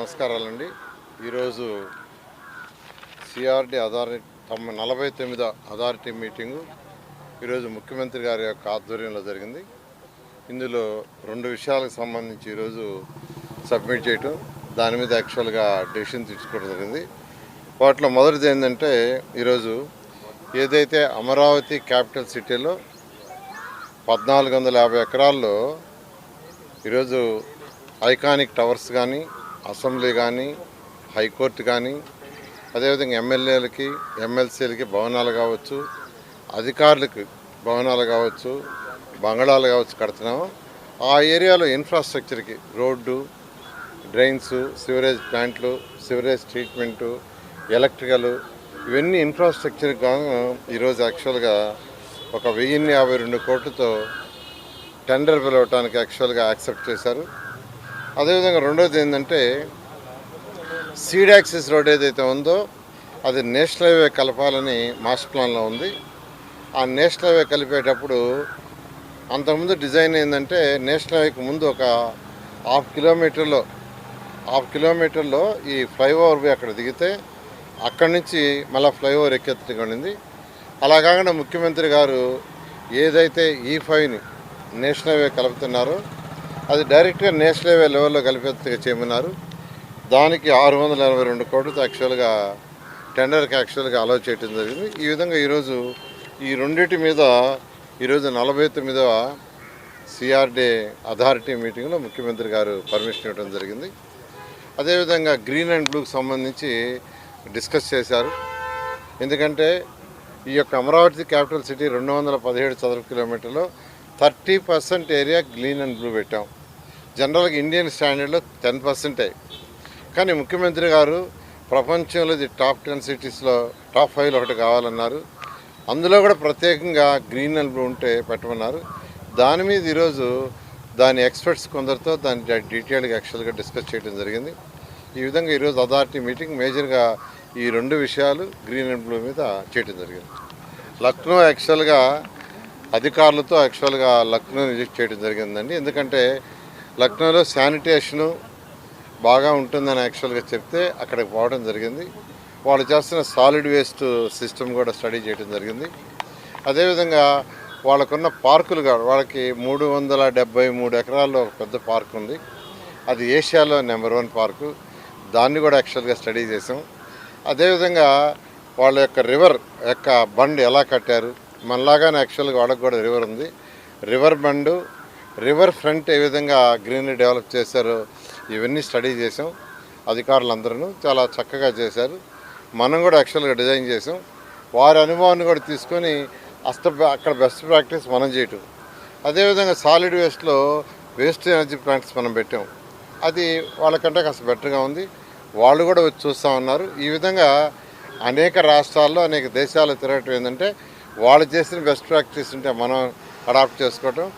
నమస్కారాలండి. ఈరోజు CRD authority 49వ authority meeting ఈరోజు ముఖ్యమంత్రి గారి యొక్క ఆధ్వర్యంలో జరిగింది. ఇందులో 2 విషయాలకు సంబంధించి ఈరోజు సబ్మిట్ చేయటం, దాని మీద యాక్చువల్గా డెసిషన్ తీసుకోవడం జరిగింది. వాటిలో మొదటిది ఏంటంటే, ఈరోజు ఏదైతే అమరావతి క్యాపిటల్ సిటీలో 1450 ఎకరాల్లో ఈరోజు ఐకానిక్ టవర్స్ కానీ, అసెంబ్లీ కానీ, హైకోర్టు కానీ, అదేవిధంగా ఎమ్మెల్యేలకి ఎమ్మెల్సీలకి భవనాలు కావచ్చు, అధికారులకు భవనాలు కావచ్చు, బంగళాలు కావచ్చు కడుతున్నాము. ఆ ఏరియాలో ఇన్ఫ్రాస్ట్రక్చర్కి రోడ్డు, డ్రైన్స్, సివరేజ్ ప్లాంట్లు, సివరేజ్ ట్రీట్మెంటు, ఎలక్ట్రికల్, ఇవన్నీ ఇన్ఫ్రాస్ట్రక్చర్కి గాను ఈరోజు యాక్చువల్గా ఒక 1052 కోట్లతో టెండర్ పిలవటానికి యాక్చువల్గా యాక్సెప్ట్ చేశారు. అదేవిధంగా రెండోది ఏంటంటే, సీడ్ యాక్సెస్ రోడ్ ఏదైతే ఉందో అది నేషనల్ హైవే కలపాలని మాస్టర్ ప్లాన్లో ఉంది. ఆ నేషనల్ హైవే కలిపేటప్పుడు అంతకుముందు డిజైన్ ఏంటంటే, నేషనల్ హైవేకి ముందు ఒక హాఫ్ కిలోమీటర్లో ఈ ఫ్లైఓవర్ పోయి అక్కడ దిగితే అక్కడి నుంచి మళ్ళీ ఫ్లైఓవర్ ఎక్కెత్తుకుంది. అలా కాకుండా ముఖ్యమంత్రి గారు ఏదైతే E5ని నేషనల్ హైవే కలుపుతున్నారో అది డైరెక్ట్గా నేషనల్ హైవే లెవెల్లో కలిపేట్టుగా చేయమన్నారు. దానికి 682 కోట్లతో యాక్చువల్గా టెండర్కి యాక్చువల్గా అలౌ చేయడం జరిగింది. ఈ విధంగా ఈరోజు ఈ రెండింటి మీద ఈరోజు 49వ సిఆర్డే అథారిటీ మీటింగ్లో ముఖ్యమంత్రి గారు పర్మిషన్ ఇవ్వడం జరిగింది. అదేవిధంగా గ్రీన్ అండ్ బ్లూకి సంబంధించి డిస్కస్ చేశారు. ఎందుకంటే ఈ యొక్క అమరావతి క్యాపిటల్ సిటీ 217 చదరపు కిలోమీటర్లో 30% ఏరియా గ్రీన్ అండ్ బ్లూ పెట్టాం. జనరల్గా ఇండియన్ స్టాండర్డ్లో 10%. కానీ ముఖ్యమంత్రి గారు ప్రపంచంలో ఇది టాప్ 10 సిటీస్లో టాప్ 5లో ఒకటి కావాలన్నారు. అందులో కూడా ప్రత్యేకంగా గ్రీన్ అండ్ బ్లూ ఉంటే పెట్టమన్నారు. దాని మీద ఈరోజు దాని ఎక్స్పర్ట్స్ కొందరితో దాని డీటెయిల్గా యాక్చువల్గా డిస్కస్ చేయడం జరిగింది. ఈ విధంగా ఈరోజు అథారిటీ మీటింగ్ మేజర్గా ఈ 2 విషయాలు గ్రీన్ అండ్ బ్లూ మీద చేయడం జరిగింది. లక్నో యాక్చువల్గా అధికారులతో యాక్చువల్గా లక్నో విజిట్ చేయడం జరిగిందండి. ఎందుకంటే లక్నోలో శానిటేషను బాగా ఉంటుందని యాక్చువల్గా చెప్తే అక్కడికి పోవడం జరిగింది. వాళ్ళు చేస్తున్న సాలిడ్ వేస్ట్ సిస్టమ్ కూడా స్టడీ చేయడం జరిగింది. అదేవిధంగా వాళ్ళకున్న పార్కులు కూడా వాళ్ళకి 373 ఎకరాల్లో ఒక పెద్ద పార్క్ ఉంది. అది ఏషియాలో నెంబర్ 1 పార్కు. దాన్ని కూడా యాక్చువల్గా స్టడీ చేసాం. అదేవిధంగా వాళ్ళ యొక్క రివర్ యొక్క బండ్ ఎలా కట్టారు, మనలాగానే యాక్చువల్గా వాళ్ళకి కూడా రివర్ ఉంది. రివర్ బండు, రివర్ ఫ్రంట్ ఏ విధంగా గ్రీనరీ డెవలప్ చేశారో ఇవన్నీ స్టడీ చేసాం. అధికారులందరూ చాలా చక్కగా చేశారు. మనం కూడా యాక్చువల్గా డిజైన్ చేసాం. వారి అనుభవాన్ని కూడా తీసుకొని అక్కడ బెస్ట్ ప్రాక్టీస్ మనం చేయటం. అదేవిధంగా సాలిడ్ వేస్ట్లో వేస్ట్ ఎనర్జీ ప్లాంట్స్ మనం పెట్టాం. అది వాళ్ళకంటే కాస్త బెటర్గా ఉంది. వాళ్ళు కూడా వచ్చి చూస్తూ ఉన్నారు. ఈ విధంగా అనేక రాష్ట్రాల్లో అనేక దేశాలు తిరగటం ఏంటంటే, వాళ్ళు చేసిన బెస్ట్ ప్రాక్టీస్ ఉంటే మనం అడాప్ట్ చేసుకోవటం.